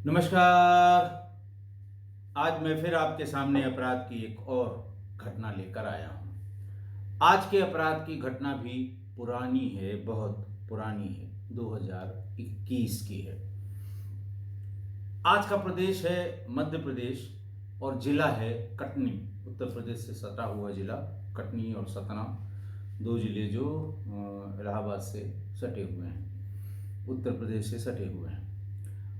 नमस्कार। आज मैं फिर आपके सामने अपराध की एक और घटना लेकर आया हूँ। आज के अपराध की घटना भी पुरानी है, बहुत पुरानी है, 2021 की है। आज का प्रदेश है मध्य प्रदेश और जिला है कटनी। उत्तर प्रदेश से सटा हुआ जिला कटनी और सतना, दो जिले जो इलाहाबाद से सटे हुए हैं, उत्तर प्रदेश से सटे हुए हैं।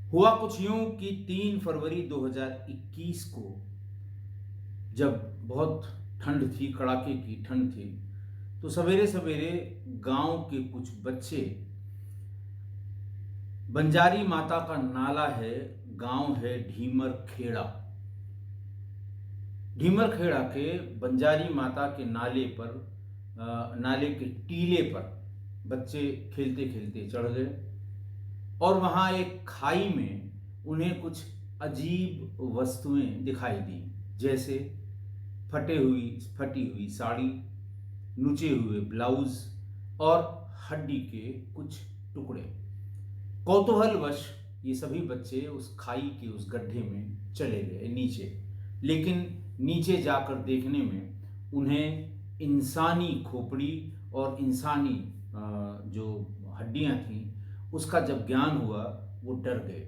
हुआ कुछ यूं कि 3 फरवरी 2021 को, जब बहुत ठंड थी, कड़ाके की ठंड थी, तो सवेरे सवेरे गांव के कुछ बच्चे, बंजारी माता का नाला है, गांव है ढीमर खेड़ा। ढीमर खेड़ा के बंजारी माता के नाले पर, नाले के टीले पर बच्चे खेलते खेलते चढ़ गए और वहां एक खाई में उन्हें कुछ अजीब वस्तुएं दिखाई दी, जैसे फटी हुई साड़ी, नुचे हुए ब्लाउज और हड्डी के कुछ टुकड़े। कौतूहलवश ये सभी बच्चे उस खाई के उस गड्ढे में चले गए नीचे, लेकिन नीचे जाकर देखने में उन्हें इंसानी खोपड़ी और इंसानी जो हड्डियां थीं उसका जब ज्ञान हुआ, वो डर गए।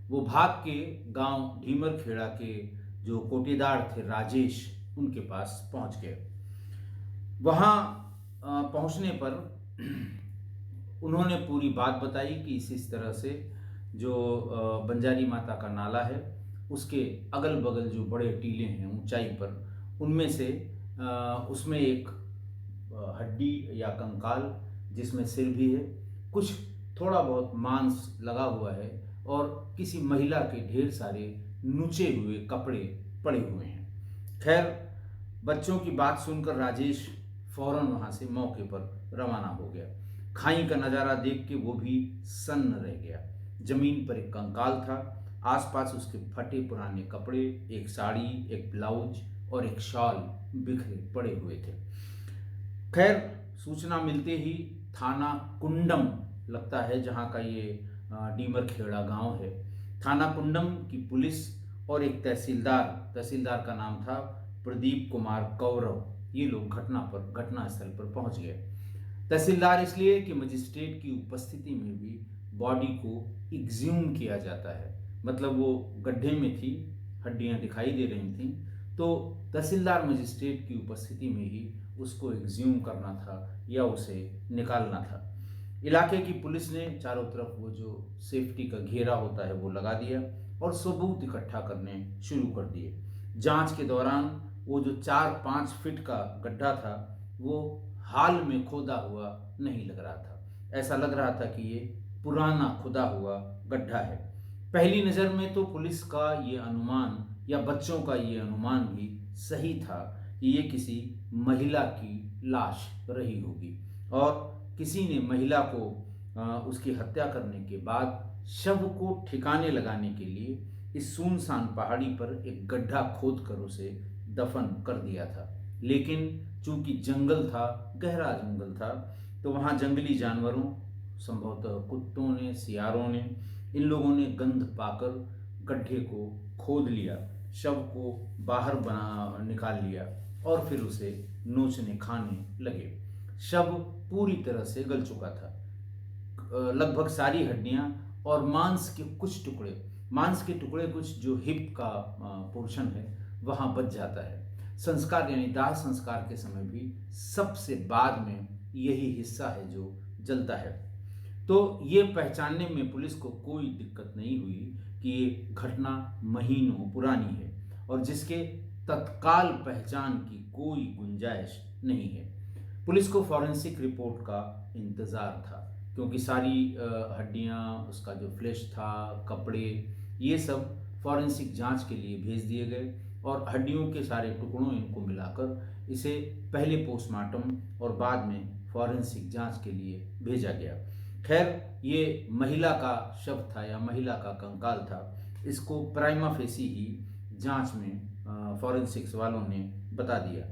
वो भाग के गांव ढीमर खेड़ा के जो कोटेदार थे राजेश, उनके पास पहुंच गए। वहां पहुंचने पर उन्होंने पूरी बात बताई कि इस तरह से जो बंजारी माता का नाला है, उसके अगल बगल जो बड़े टीले हैं ऊंचाई पर, उनमें से उसमें एक हड्डी या कंकाल, जिसमें सिर भी है, कुछ थोड़ा बहुत मांस लगा हुआ है और किसी महिला के ढेर सारे नुचे हुए कपड़े पड़े हुए हैं। खैर, बच्चों की बात सुनकर राजेश फौरन वहां से मौके पर रवाना हो गया। खाई का नज़ारा देख के वो भी सन्न रह गया। जमीन पर एक कंकाल था, आसपास उसके फटे पुराने कपड़े, एक साड़ी, एक ब्लाउज और एक शॉल बिखरे पड़े हुए थे। खैर, सूचना मिलते ही थाना कुंडम, लगता है जहाँ का ये डीमर खेड़ा गांव है, थाना कुंडम की पुलिस और एक तहसीलदार का नाम था प्रदीप कुमार कौरव, ये लोग घटनास्थल पर पहुंच गए। तहसीलदार इसलिए कि मजिस्ट्रेट की उपस्थिति में भी बॉडी को एग्ज्यूम किया जाता है, मतलब वो गड्ढे में थी, हड्डियां दिखाई दे रही थीं, तो तहसीलदार मजिस्ट्रेट की उपस्थिति में ही उसको एग्ज्यूम करना था या उसे निकालना था। इलाके की पुलिस ने चारों तरफ वो जो सेफ्टी का घेरा होता है वो लगा दिया और सबूत इकट्ठा करने शुरू कर दिए। जांच के दौरान वो जो 4-5 फीट का गड्ढा था, वो हाल में खोदा हुआ नहीं लग रहा था। ऐसा लग रहा था कि ये पुराना खुदा हुआ गड्ढा है। पहली नज़र में तो पुलिस का ये अनुमान या बच्चों का ये अनुमान भी सही था कि ये किसी महिला की लाश रही होगी और किसी ने महिला को उसकी हत्या करने के बाद शव को ठिकाने लगाने के लिए इस सुनसान पहाड़ी पर एक गड्ढा खोदकर उसे दफन कर दिया था। लेकिन चूंकि जंगल था, गहरा जंगल था, तो वहाँ जंगली जानवरों, संभवतः कुत्तों ने, सियारों ने, इन लोगों ने गंध पाकर गड्ढे को खोद लिया, शव को बाहर निकाल लिया और फिर उसे नोचने खाने लगे। शव पूरी तरह से गल चुका था। लगभग सारी हड्डियां और मांस के टुकड़े कुछ जो हिप का पोर्शन है वहां बच जाता है। संस्कार यानी दाह संस्कार के समय भी सबसे बाद में यही हिस्सा है जो जलता है। तो ये पहचानने में पुलिस को कोई दिक्कत नहीं हुई कि ये घटना महीनों पुरानी है और जिसके तत्काल पहचान की कोई गुंजाइश नहीं है। पुलिस को फॉरेंसिक रिपोर्ट का इंतज़ार था, क्योंकि सारी हड्डियां, उसका जो फ्लैश था, कपड़े, ये सब फॉरेंसिक जांच के लिए भेज दिए गए और हड्डियों के सारे टुकड़ों इनको मिलाकर इसे पहले पोस्टमार्टम और बाद में फॉरेंसिक जांच के लिए भेजा गया। खैर, ये महिला का शव था या महिला का कंकाल था, इसको प्राइमा फेसी ही जांच में फॉरेंसिक्स वालों ने बता दिया।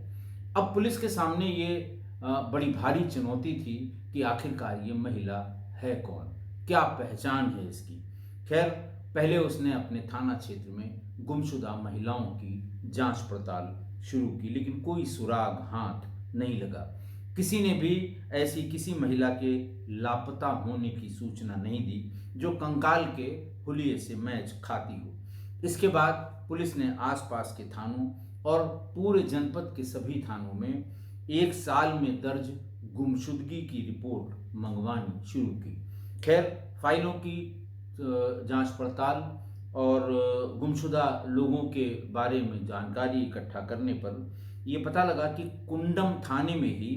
अब पुलिस के सामने ये बड़ी भारी चुनौती थी कि आखिरकार ये महिला है कौन, क्या पहचान है इसकी। खैर, पहले उसने अपने थाना क्षेत्र में गुमशुदा महिलाओं की जांच पड़ताल शुरू की, लेकिन कोई सुराग हाथ नहीं लगा। किसी ने भी ऐसी किसी महिला के लापता होने की सूचना नहीं दी जो कंकाल के हुलिये से मैच खाती हो। इसके बाद पुलिस ने आसपास के थानों और पूरे जनपद के सभी थानों में 1 साल में दर्ज गुमशुदगी की रिपोर्ट मंगवानी शुरू की। खैर, फाइलों की जांच पड़ताल और गुमशुदा लोगों के बारे में जानकारी इकट्ठा करने पर यह पता लगा कि कुंडम थाने में ही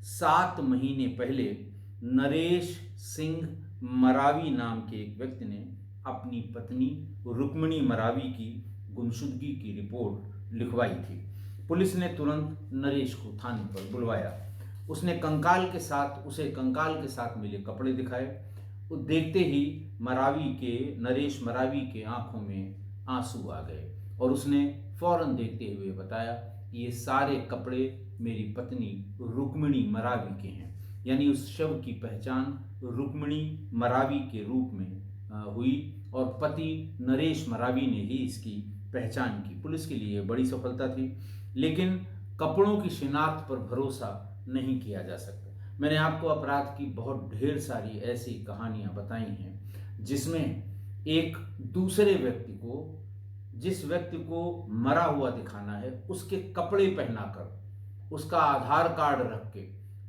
7 महीने पहले नरेश सिंह मरावी नाम के एक व्यक्ति ने अपनी पत्नी रुक्मिणी मरावी की गुमशुदगी की रिपोर्ट लिखवाई थी। पुलिस ने तुरंत नरेश को थाने पर बुलवाया। उसे कंकाल के साथ मिले कपड़े दिखाए। देखते ही नरेश मरावी के आंखों में आंसू आ गए और उसने फौरन देखते हुए बताया कि ये सारे कपड़े मेरी पत्नी रुक्मिणी मरावी के हैं। यानी उस शव की पहचान रुक्मिणी मरावी के रूप में हुई और पति नरेश मरावी ने ही इसकी पहचान की। पुलिस के लिए बड़ी सफलता थी, लेकिन कपड़ों की शिनाख्त पर भरोसा नहीं किया जा सकता। मैंने आपको अपराध की बहुत ढेर सारी ऐसी कहानियां बताई हैं जिसमें एक दूसरे व्यक्ति को, जिस व्यक्ति को मरा हुआ दिखाना है, उसके कपड़े पहनाकर, उसका आधार कार्ड रख के,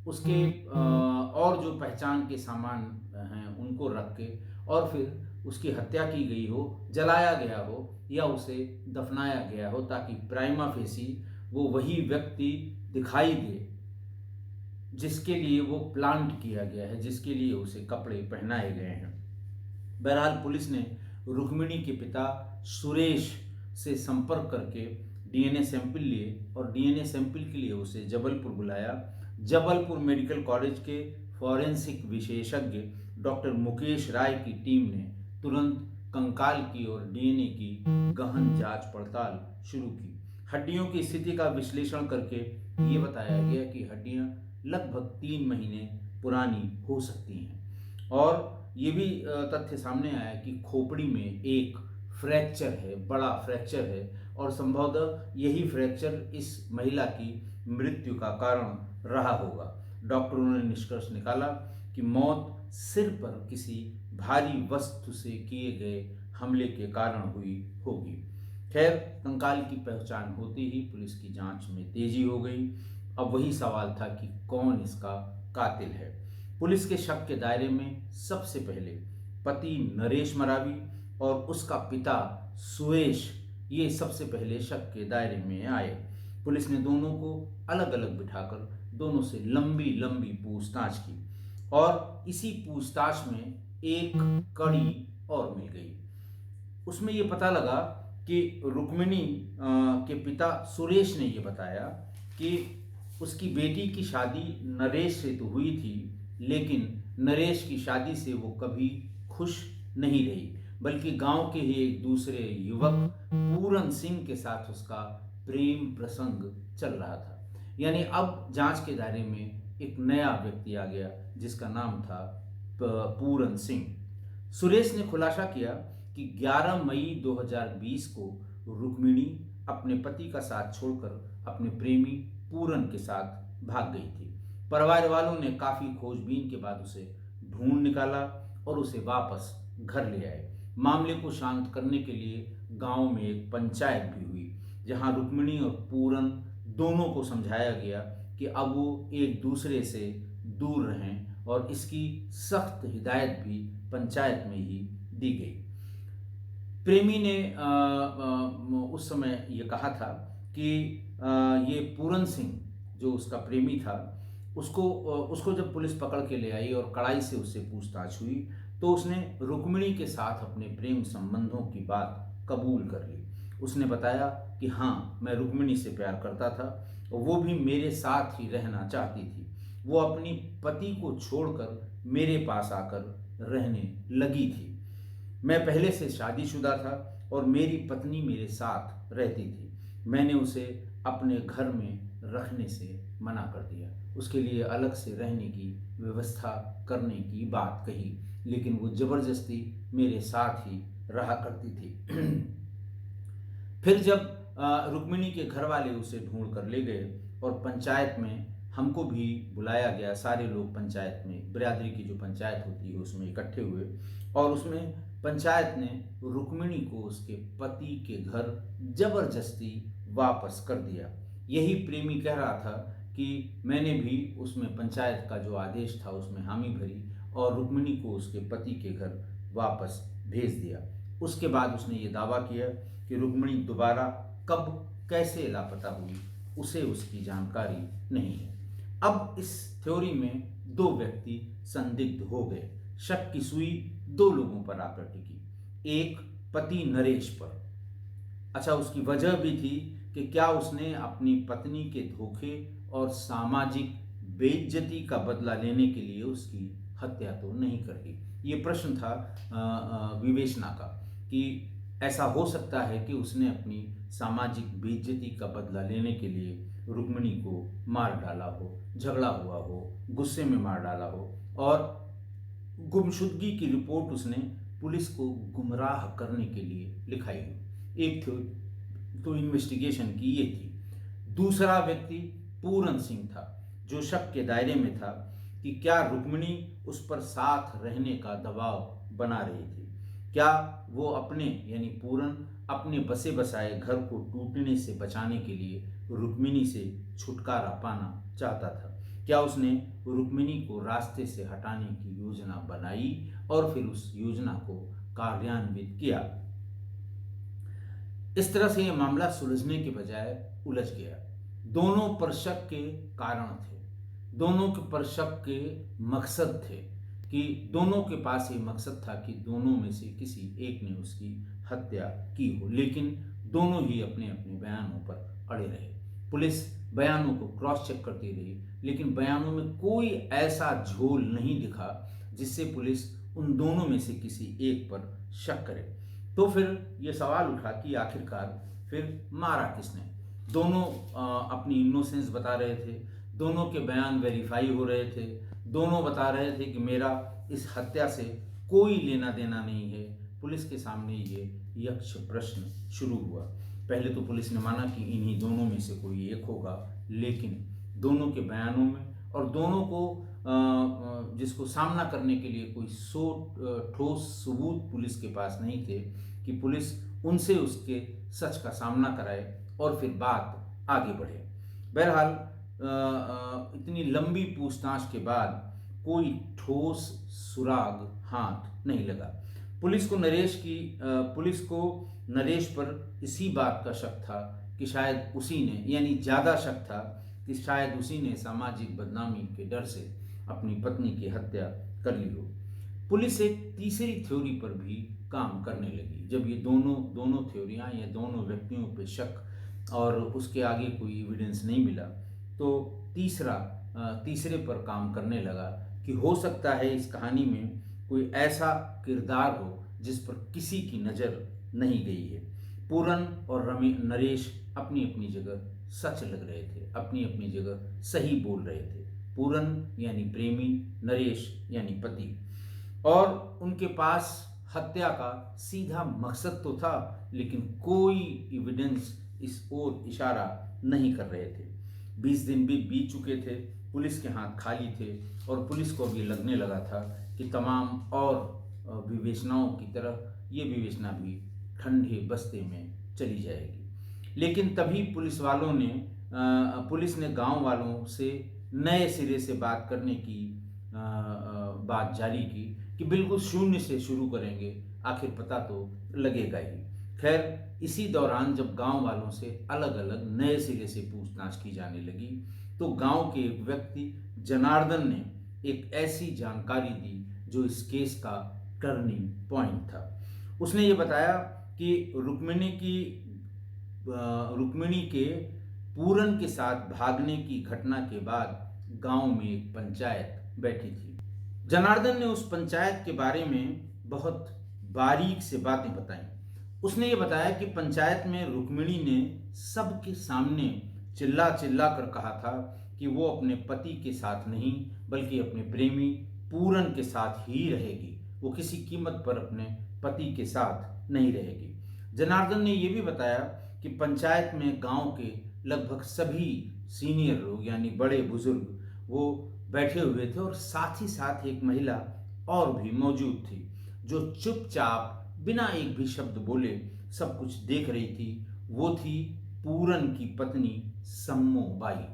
उसके और जो पहचान के सामान हैं उनको रख के, और फिर उसकी हत्या की गई हो, जलाया गया हो या उसे दफनाया गया हो, ताकि प्राइमा फेसी वो वही व्यक्ति दिखाई दे जिसके लिए वो प्लांट किया गया है, जिसके लिए उसे कपड़े पहनाए गए हैं। बहरहाल पुलिस ने रुक्मिणी के पिता सुरेश से संपर्क करके डीएनए सैंपल लिए और डीएनए सैंपल के लिए उसे जबलपुर बुलाया। जबलपुर मेडिकल कॉलेज के फॉरेंसिक विशेषज्ञ डॉक्टर मुकेश राय की टीम ने तुरंत कंकाल की और डीएनए की गहन जांच पड़ताल शुरू की। हड्डियों की स्थिति का विश्लेषण करके ये बताया गया कि हड्डियां लगभग 3 महीने पुरानी हो सकती हैं और ये भी तथ्य सामने आया कि खोपड़ी में एक फ्रैक्चर है, बड़ा फ्रैक्चर है और संभवतः यही फ्रैक्चर इस महिला की मृत्यु का कारण रहा होगा। डॉक्टरों ने निष्कर्ष निकाला कि मौत सिर पर किसी भारी वस्तु से किए गए हमले के कारण हुई होगी। खैर, कंकाल की पहचान होते ही पुलिस की जांच में तेजी हो गई। अब वही सवाल था कि कौन इसका कातिल है। पुलिस के शक के दायरे में सबसे पहले पति नरेश मरावी और उसका पिता सुरेश, ये सबसे पहले शक के दायरे में आए। पुलिस ने दोनों को अलग अलग बिठाकर दोनों से लंबी लंबी पूछताछ की और इसी पूछताछ में एक कड़ी और मिल गई। उसमें ये पता लगा कि रुक्मिणी के पिता सुरेश ने ये बताया कि उसकी बेटी की शादी नरेश से तो हुई थी, लेकिन नरेश की शादी से वो कभी खुश नहीं रही, बल्कि गांव के ही एक दूसरे युवक पूरन सिंह के साथ उसका प्रेम प्रसंग चल रहा था। यानी अब जांच के दायरे में एक नया व्यक्ति आ गया जिसका नाम था पूरन सिंह। सुरेश ने खुलासा किया कि 11 मई 2020 को रुक्मिणी अपने पति का साथ छोड़कर अपने प्रेमी पूरन के साथ भाग गई थी। परिवार वालों ने काफी खोजबीन के बाद उसे ढूंढ निकाला और उसे वापस घर ले आए। मामले को शांत करने के लिए गांव में एक पंचायत भी हुई, जहां रुक्मिणी और पूरन दोनों को समझाया गया कि अब वो एक दूसरे से दूर रहें और इसकी सख्त हिदायत भी पंचायत में ही दी गई। प्रेमी ने उस समय ये कहा था कि ये पूरन सिंह जो उसका प्रेमी था, उसको जब पुलिस पकड़ के ले आई और कड़ाई से उससे पूछताछ हुई तो उसने रुक्मिणी के साथ अपने प्रेम संबंधों की बात कबूल कर ली। उसने बताया कि हाँ, मैं रुक्मिणी से प्यार करता था और वो भी मेरे साथ ही रहना चाहती थी। वो अपनी पति को छोड़कर मेरे पास आकर रहने लगी थी। मैं पहले से शादीशुदा था और मेरी पत्नी मेरे साथ रहती थी। मैंने उसे अपने घर में रखने से मना कर दिया, उसके लिए अलग से रहने की व्यवस्था करने की बात कही, लेकिन वो जबरदस्ती मेरे साथ ही रहा करती थी। फिर जब रुक्मिणी के घर वाले उसे ढूंढ कर ले गए और पंचायत में हमको भी बुलाया गया, सारे लोग पंचायत में, बिरादरी की जो पंचायत होती है उसमें इकट्ठे हुए, और उसमें पंचायत ने रुक्मिणी को उसके पति के घर जबरदस्ती वापस कर दिया। यही प्रेमी कह रहा था कि मैंने भी उसमें पंचायत का जो आदेश था उसमें हामी भरी और रुक्मिणी को उसके पति के घर वापस भेज दिया। उसके बाद उसने ये दावा किया कि रुक्मिणी दोबारा कब कैसे लापता हुई उसे उसकी जानकारी नहीं है। अब इस थ्योरी में दो व्यक्ति संदिग्ध हो गए। शक की सुई दो लोगों पर आकर टिकी। एक पति नरेश पर। अच्छा, उसकी वजह भी थी कि क्या उसने अपनी पत्नी के धोखे और सामाजिक बेइज्जती का बदला लेने के लिए उसकी हत्या तो नहीं कर दी। ये प्रश्न था विवेचना का कि ऐसा हो सकता है कि उसने अपनी सामाजिक बेइज्जती का बदला लेने के लिए रुक्मिणी को मार डाला हो, झगड़ा हुआ हो, गुस्से में मार डाला हो, और गुमशुदगी की रिपोर्ट उसने पुलिस को गुमराह करने के लिए लिखाई हो। एक तो इन्वेस्टिगेशन की ये थी। दूसरा व्यक्ति पूरन सिंह था, जो शक के दायरे में था कि क्या रुक्मिणी उस पर साथ रहने का दबाव बना रही थी। क्या वो अपने यानी पूरन अपने बसे बसाए घर को टूटने से बचाने के लिए रुक्मिणी से छुटकारा पाना चाहता था। क्या उसने रुक्मिणी को रास्ते से हटाने की योजना बनाई और फिर उस योजना को कार्यान्वित किया। इस तरह से यह मामला सुलझने के बजाय उलझ गया। दोनों पर शक के कारण थे, दोनों के पर शक के मकसद थे कि दोनों के पास ये मकसद था कि दोनों में से किसी एक ने उसकी हत्या की हो, लेकिन दोनों ही अपने अपने बयानों पर अड़े रहे। पुलिस बयानों को क्रॉस चेक करती रही, लेकिन बयानों में कोई ऐसा झोल नहीं दिखा जिससे पुलिस उन दोनों में से किसी एक पर शक करे। तो फिर ये सवाल उठा कि आखिरकार फिर मारा किसने। दोनों अपनी इनोसेंस बता रहे थे, दोनों के बयान वेरीफाई हो रहे थे, दोनों बता रहे थे कि मेरा इस हत्या से कोई लेना देना नहीं है। पुलिस के सामने ये यक्ष प्रश्न शुरू हुआ। पहले तो पुलिस ने माना कि इन्हीं दोनों में से कोई एक होगा, लेकिन दोनों के बयानों में और दोनों को जिसको सामना करने के लिए कोई ठोस सबूत पुलिस के पास नहीं थे कि पुलिस उनसे उसके सच का सामना कराए और फिर बात आगे बढ़े। बहरहाल इतनी लंबी पूछताछ के बाद कोई ठोस सुराग हाथ नहीं लगा। पुलिस को नरेश पर इसी बात का शक था कि शायद उसी ने, यानी ज़्यादा शक था कि शायद उसी ने सामाजिक बदनामी के डर से अपनी पत्नी की हत्या कर ली हो। पुलिस एक तीसरी थ्योरी पर भी काम करने लगी। जब ये दोनों थ्योरियाँ या दोनों व्यक्तियों पे शक और उसके आगे कोई एविडेंस नहीं मिला, तो तीसरे पर काम करने लगा कि हो सकता है इस कहानी में कोई ऐसा किरदार हो जिस पर किसी की नज़र नहीं गई है। पूरन और नरेश अपनी अपनी जगह सच लग रहे थे, अपनी अपनी जगह सही बोल रहे थे। पूरन यानी प्रेमी, नरेश यानी पति, और उनके पास हत्या का सीधा मकसद तो था, लेकिन कोई एविडेंस इस ओर इशारा नहीं कर रहे थे। 20 दिन भी बीत चुके थे, पुलिस के हाथ खाली थे और पुलिस को भी लगने लगा था कि तमाम और विवेचनाओं की तरह ये विवेचना भी ठंडे बस्ते में चली जाएगी। लेकिन तभी पुलिस ने गांव वालों से नए सिरे से बात करने की बात जारी की कि बिल्कुल शून्य से शुरू करेंगे, आखिर पता तो लगेगा ही। खैर, इसी दौरान जब गांव वालों से अलग अलग नए सिरे से पूछताछ की जाने लगी, तो गांव के एक व्यक्ति जनार्दन ने एक ऐसी जानकारी दी जो इस केस का टर्निंग पॉइंट था। उसने ये बताया कि रुक्मिणी के पूरन के साथ भागने की घटना के बाद गांव में एक पंचायत बैठी थी। जनार्दन ने उस पंचायत के बारे में बहुत बारीक से बातें बताई। उसने ये बताया कि पंचायत में रुक्मिणी ने सबके सामने चिल्ला चिल्ला कर कहा था कि वो अपने पति के साथ नहीं बल्कि अपने प्रेमी पूरन के साथ ही रहेगी। वो किसी कीमत पर अपने पति के साथ नहीं रहेगी। जनार्दन ने यह भी बताया कि पंचायत में गांव के लगभग सभी सीनियर लोग यानी बड़े बुजुर्ग वो बैठे हुए थे और साथ ही साथ एक महिला और भी मौजूद थी जो चुपचाप बिना एक भी शब्द बोले सब कुछ देख रही थी। वो थी पूरन की पत्नी सम्मो बाई।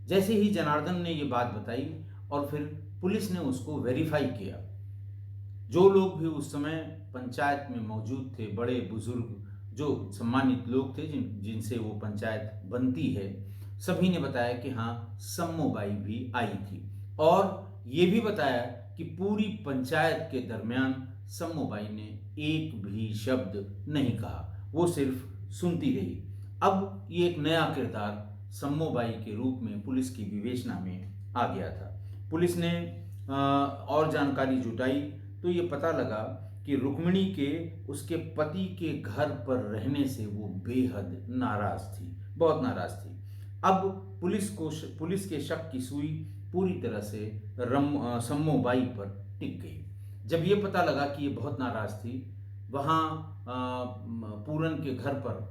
जैसे ही जनार्दन ने ये बात बताई और फिर पुलिस ने उसको वेरीफाई किया, जो लोग भी उस समय पंचायत में मौजूद थे, बड़े बुजुर्ग जो सम्मानित लोग थे जिनसे वो पंचायत बनती है, सभी ने बताया कि हाँ, सम्मो बाई भी आई थी। और ये भी बताया कि पूरी पंचायत के दरमियान सम्मो बाई ने एक भी शब्द नहीं कहा, वो सिर्फ सुनती रही। अब ये एक नया किरदार सम्मो बाई के रूप में पुलिस की विवेचना में आ गया था। पुलिस ने और जानकारी जुटाई तो ये पता लगा कि रुक्मिणी के उसके पति के घर पर रहने से वो बेहद नाराज थी, बहुत नाराज थी। अब पुलिस के शक की सुई पूरी तरह से सम्मो बाई पर टिक गई। जब ये पता लगा कि ये बहुत नाराज थी, वहाँ पूरन के घर पर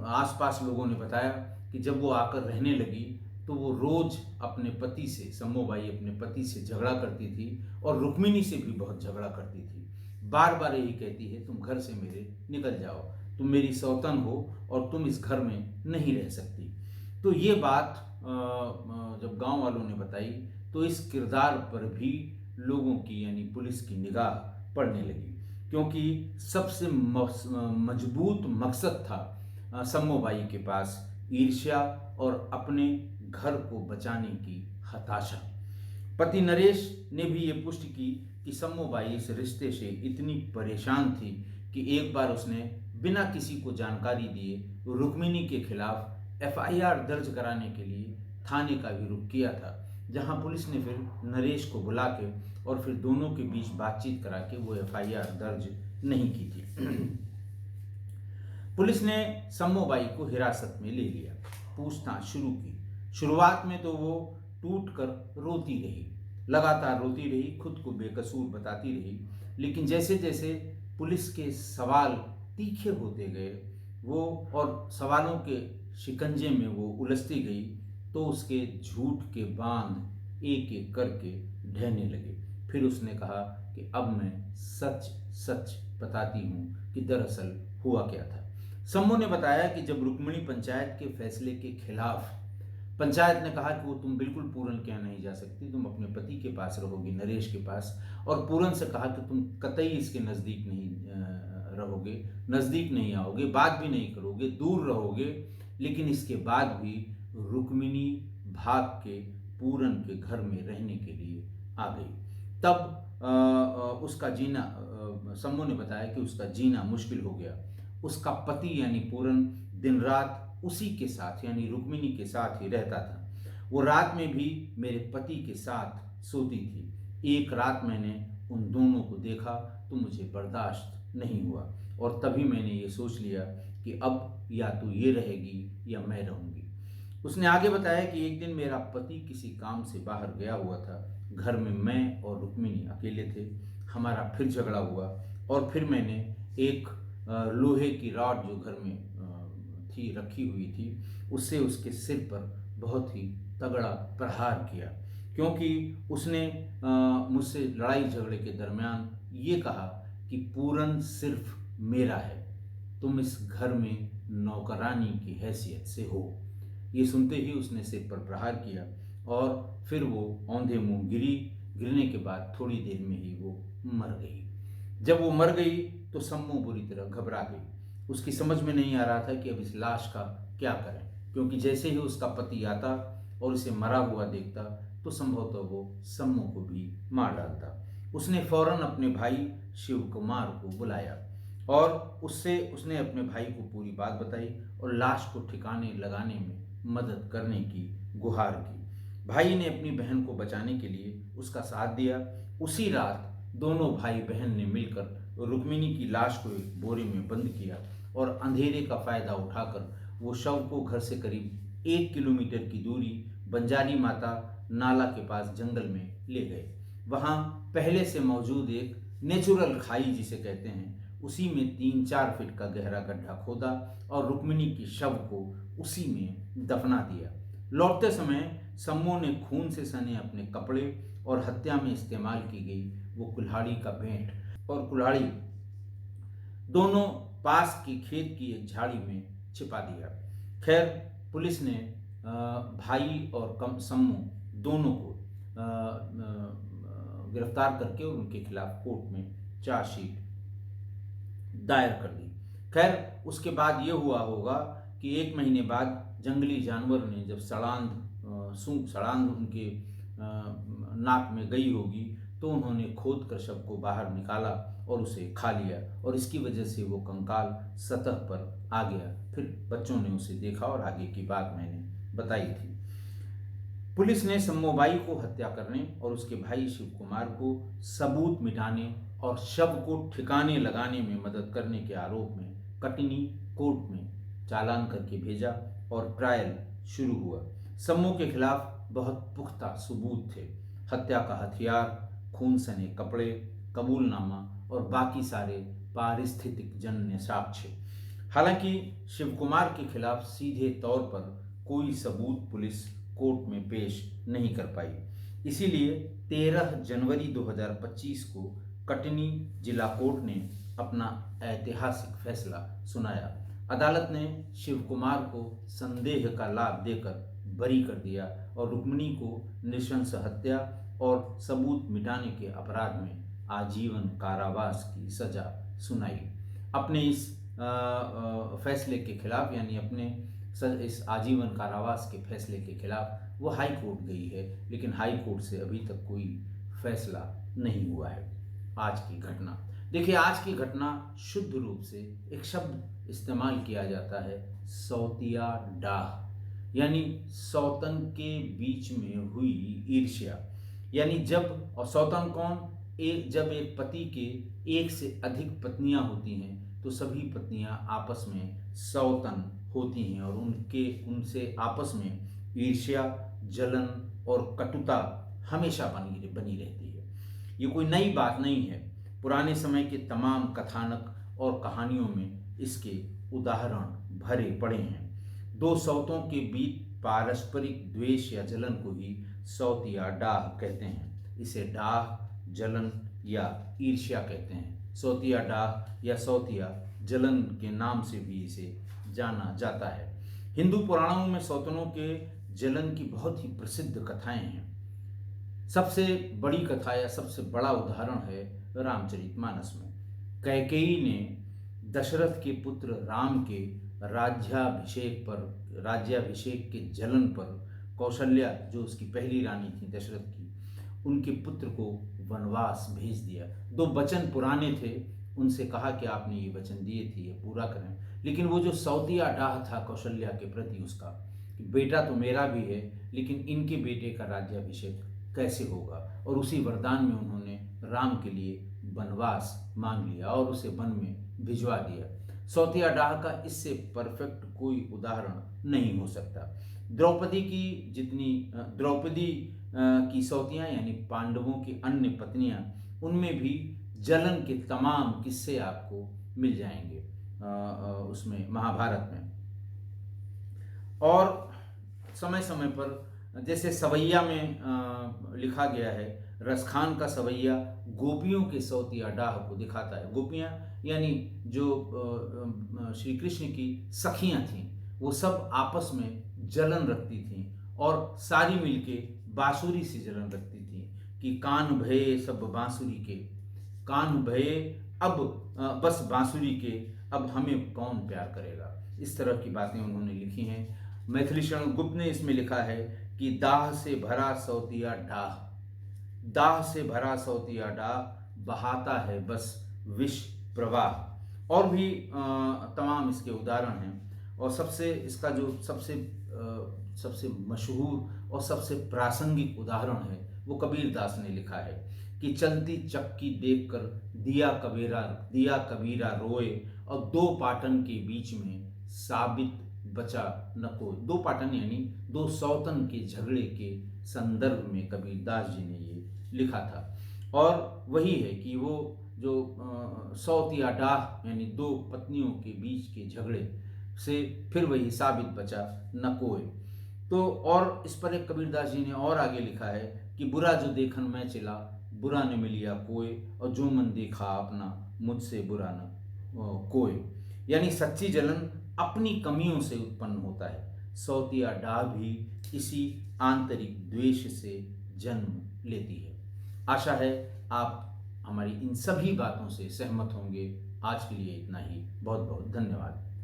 आसपास लोगों ने बताया कि जब वो आकर रहने लगी तो वो रोज अपने पति से, सम्मो बाई अपने पति से झगड़ा करती थी और रुक्मिणी से भी बहुत झगड़ा करती थी। बार बार यही कहती है, तुम घर से मेरे निकल जाओ, तुम मेरी सौतन हो और तुम इस घर में नहीं रह सकती। तो ये बात जब गांव वालों ने बताई तो इस किरदार पर भी लोगों की यानी पुलिस की निगाह पड़ने लगी, क्योंकि सबसे मजबूत मकसद था सम्मो बाई के पास ईर्ष्या और अपने घर को बचाने की हताशा। पति नरेश ने भी ये पुष्टि की कि सम्मो बाई इस रिश्ते से इतनी परेशान थी कि एक बार उसने बिना किसी को जानकारी दिए रुक्मिणी के खिलाफ एफआईआर दर्ज कराने के लिए थाने का भी रुख किया था, जहां पुलिस ने फिर नरेश को बुला के और फिर दोनों के बीच बातचीत करा के वो एफआईआर दर्ज नहीं की थी। पुलिस ने सम्मो बाई को हिरासत में ले लिया, पूछताछ शुरू की। शुरुआत में तो वो टूट कर रोती रही, लगातार रोती रही, खुद को बेकसूर बताती रही, लेकिन जैसे जैसे पुलिस के सवाल तीखे होते गए वो और सवालों के शिकंजे में वो उलझती गई तो उसके झूठ के बांध एक एक करके ढहने लगे। फिर उसने कहा कि अब मैं सच सच बताती हूँ कि दरअसल हुआ क्या था। सम्मो ने बताया कि जब रुक्मिणी पंचायत के फैसले के खिलाफ पंचायत ने कहा कि वो तुम बिल्कुल पूरन के यहाँ नहीं जा सकती, तुम अपने पति के पास रहोगी, नरेश के पास, और पूरन से कहा कि तुम कतई इसके नज़दीक नहीं रहोगे, नज़दीक नहीं आओगे, बात भी नहीं करोगे, दूर रहोगे, लेकिन इसके बाद भी रुक्मिणी भाग के पूरन के घर में रहने के लिए आ गई। तब उसका जीना, सम्मो ने बताया कि उसका जीना मुश्किल हो गया। उसका पति यानी पूरन दिन रात उसी के साथ यानी रुक्मिणी के साथ ही रहता था। वो रात में भी मेरे पति के साथ सोती थी। एक रात मैंने उन दोनों को देखा तो मुझे बर्दाश्त नहीं हुआ और तभी मैंने ये सोच लिया कि अब या तो ये रहेगी या मैं रहूँगी। उसने आगे बताया कि एक दिन मेरा पति किसी काम से बाहर गया हुआ था, घर में मैं और रुक्मिणी अकेले थे। हमारा फिर झगड़ा हुआ और फिर मैंने एक लोहे की रॉड जो घर में थी रखी हुई थी उससे उसके सिर पर बहुत ही तगड़ा प्रहार किया, क्योंकि उसने मुझसे लड़ाई झगड़े के दरमियान ये कहा कि पूरन सिर्फ मेरा है, तुम इस घर में नौकरानी की हैसियत से हो। ये सुनते ही उसने सिर पर प्रहार किया और फिर वो औंधे मुंह गिरने के बाद थोड़ी देर में ही वो मर गई। जब वो मर गई तो सम्मो बुरी तरह घबरा गई। उसकी समझ में नहीं आ रहा था कि अब इस लाश का क्या करें, क्योंकि जैसे ही उसका पति आता और उसे मरा हुआ देखता तो संभवतः वो सम्मो को भी मार डालता। उसने फौरन अपने भाई शिव कुमार को बुलाया और उसने अपने भाई को पूरी बात बताई और लाश को ठिकाने लगाने में मदद करने की गुहार की। भाई ने अपनी बहन को बचाने के लिए उसका साथ दिया। उसी रात दोनों भाई बहन ने मिलकर रुक्मिणी की लाश को एक बोरे में बंद किया और अंधेरे का फायदा उठाकर वो शव को घर से करीब 1 किलोमीटर की दूरी बंजारी माता नाला के पास जंगल में ले गए। वहाँ पहले से मौजूद एक नेचुरल खाई जिसे कहते हैं, उसी में 3-4 फीट का गहरा गड्ढा खोदा और रुक्मिणी के शव को उसी में दफना दिया। लौटते समय सम्मो ने खून से सने अपने कपड़े और हत्या में इस्तेमाल की गई वो कुल्हाड़ी का भेंट और कुल्हाड़ी दोनों पास के खेत की एक झाड़ी में छिपा दिया। खैर, पुलिस ने भाई और सम्मो दोनों को गिरफ्तार करके और उनके खिलाफ कोर्ट में चार्जशीट दायर कर दी। खैर, उसके बाद ये हुआ होगा कि 1 महीने बाद जंगली जानवर ने जब सड़ांध उनके नाक में गई होगी तो उन्होंने खोद कर शव को बाहर निकाला और उसे खा लिया, और इसकी वजह से वो कंकाल सतह पर आ गया। फिर बच्चों ने उसे देखा और आगे की बात मैंने बताई थी। पुलिस ने सम्मोबाई को हत्या करने और उसके भाई शिव कुमार को सबूत मिटाने और शव को ठिकाने लगाने में मदद करने के आरोप में कटनी कोर्ट में चालान करके भेजा और ट्रायल शुरू हुआ। सम्मो के खिलाफ बहुत पुख्ता सबूत थे, हत्या का हथियार, खून सने कपड़े, कबूलनामा और बाकी सारे पारिस्थितिक जन्य साक्ष्य। हालांकि शिव कुमार के खिलाफ सीधे तौर पर कोई सबूत पुलिस कोर्ट में पेश नहीं कर पाई, इसीलिए 13 जनवरी 2025 को कटनी जिला कोर्ट ने अपना ऐतिहासिक फैसला सुनाया। अदालत ने शिव कुमार को संदेह का लाभ देकर बरी कर दिया और रुक्मिणी को नृशंस हत्या और सबूत मिटाने के अपराध में आजीवन कारावास की सजा सुनाई। अपने इस फैसले के खिलाफ, यानी अपने इस आजीवन कारावास के फैसले के खिलाफ वो हाई कोर्ट गई है, लेकिन हाई कोर्ट से अभी तक कोई फैसला नहीं हुआ है। आज की घटना देखिए, आज की घटना शुद्ध रूप से एक शब्द इस्तेमाल किया जाता है, सौतिया डाह, यानी सौतन के बीच में हुई ईर्ष्या। यानी जब, और सौतन कौन, जब एक पति के एक से अधिक पत्नियां होती हैं तो सभी पत्नियां आपस में सौतन होती हैं और उनसे आपस में ईर्ष्या, जलन और कटुता हमेशा बनी रहती है। ये कोई नई बात नहीं है, पुराने समय के तमाम कथानक और कहानियों में इसके उदाहरण भरे पड़े हैं। दो सौतों के बीच पारस्परिक द्वेष या जलन को ही सौतिया डाह कहते हैं। इसे डाह, जलन या ईर्ष्या कहते हैं। सौतिया डाह या सौतिया जलन के नाम से भी इसे जाना जाता है। हिंदू पुराणों में सौतनों के जलन की बहुत ही प्रसिद्ध कथाएं हैं। सबसे बड़ी कथा या सबसे बड़ा उदाहरण है रामचरितमानस में। कैकेयी ने दशरथ के पुत्र राम के राज्याभिषेक के जलन पर कौशल्या, जो उसकी पहली रानी थी दशरथ की, उनके पुत्र को वनवास भेज दिया। 2 वचन पुराने थे, उनसे कहा कि आपने ये वचन दिए थे, ये पूरा करें। लेकिन वो जो सौतिया डाह था कौशल्या के प्रति उसका, कि बेटा तो मेरा भी है लेकिन इनके बेटे का राज्याभिषेक कैसे होगा, और उसी वरदान में उन्होंने राम के लिए वनवास मांग लिया और उसे वन में भिजवा दिया। सौतिया डाह का इससे परफेक्ट कोई उदाहरण नहीं हो सकता। द्रौपदी की सौतियाँ यानी पांडवों की अन्य पत्नियां, उनमें भी जलन के तमाम किस्से आपको मिल जाएंगे उसमें, महाभारत में। और समय समय पर, जैसे सवैया में लिखा गया है, रसखान का सवैया गोपियों के सौतिया डाह को दिखाता है। गोपियाँ यानी जो श्री कृष्ण की सखियाँ थीं, वो सब आपस में जलन रखती थीं और सारी मिलके बांसुरी से जलन रखती थीं कि कान भये सब बांसुरी के, कान भये अब बस बांसुरी के, अब हमें कौन प्यार करेगा। इस तरह की बातें उन्होंने लिखी हैं। मैथिली शरण गुप्त ने इसमें लिखा है कि दाह से भरा सौतिया डाह, दाह से भरा सौतिया डाह, बहाता है बस विष प्रवाह। और भी तमाम इसके उदाहरण हैं। और सबसे इसका जो सबसे मशहूर और सबसे प्रासंगिक उदाहरण है वो कबीरदास ने लिखा है कि चलती चक्की देखकर दिया कबीरा रोए, और 2 पाटन के बीच में साबित बचा न कोई। 2 पाटन यानी 2 सौतन के झगड़े के संदर्भ में कबीरदास जी ने ये लिखा था। और वही है कि वो जो सौत या डाह यानी दो पत्नियों के बीच के झगड़े से फिर वही साबित बचा न कोय। तो और इस पर एक कबीरदास जी ने और आगे लिखा है कि बुरा जो देखन मैं चला, बुरा न मिलिया कोय, और जो मन देखा अपना, मुझसे बुरा न कोय। यानी सच्ची जलन अपनी कमियों से उत्पन्न होता है। सौतिया डाह भी इसी आंतरिक द्वेष से जन्म लेती है। आशा है आप हमारी इन सभी बातों से सहमत होंगे। आज के लिए इतना ही। बहुत बहुत धन्यवाद।